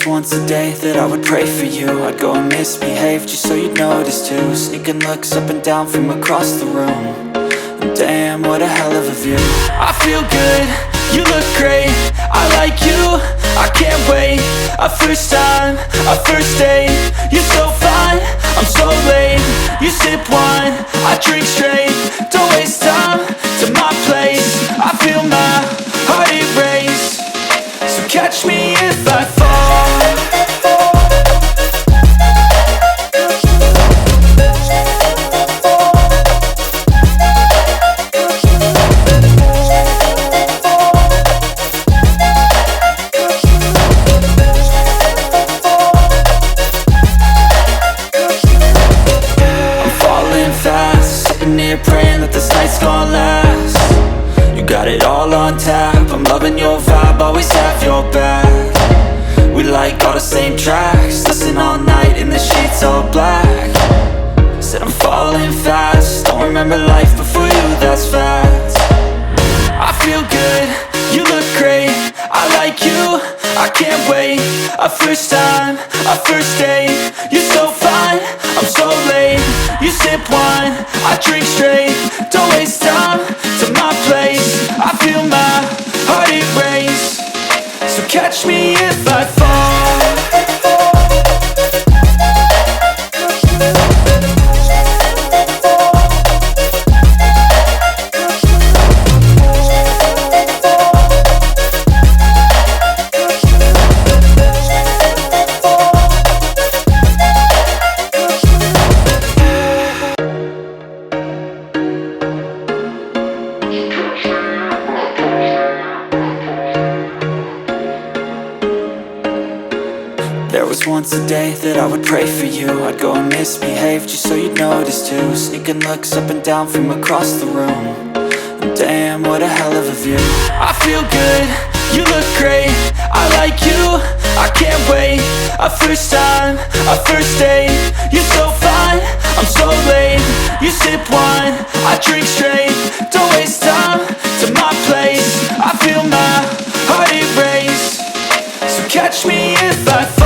was once a day that I would pray for you. I'd go and misbehave just so you'd notice too. Sneaking looks up and down from across the room. And damn, what a hell of a view. I feel good, you look great, I like you, I can't wait. A first time, a first date, you're so fine, I'm so late. You sip wine, I drink straight, don't waste time to my place. I feel my heart erase, so catch me if I fall. Praying that this night's gonna last. You got it all on tap, I'm loving your vibe, always have your back. We like all the same tracks, listen all night in the sheets all black. Said I'm falling fast, don't remember life before you, that's fact. I feel good, you look great, I like you, I can't wait. A first time, a first date, you're so fine, I'm so late. You sip wine, I drink straight, don't waste time to my place. I feel my heart erase, so catch me if I fall. There was once a day that I would pray for you. I'd go and misbehave just so you'd notice too. Sneaking looks up and down from across the room. And damn, what a hell of a view. I feel good, you look great, I like you, I can't wait. A first time, a first date, you're so fine, I'm so late. You sip wine, I drink straight, don't waste time to my place. I feel my heart erase, so catch me if I fall.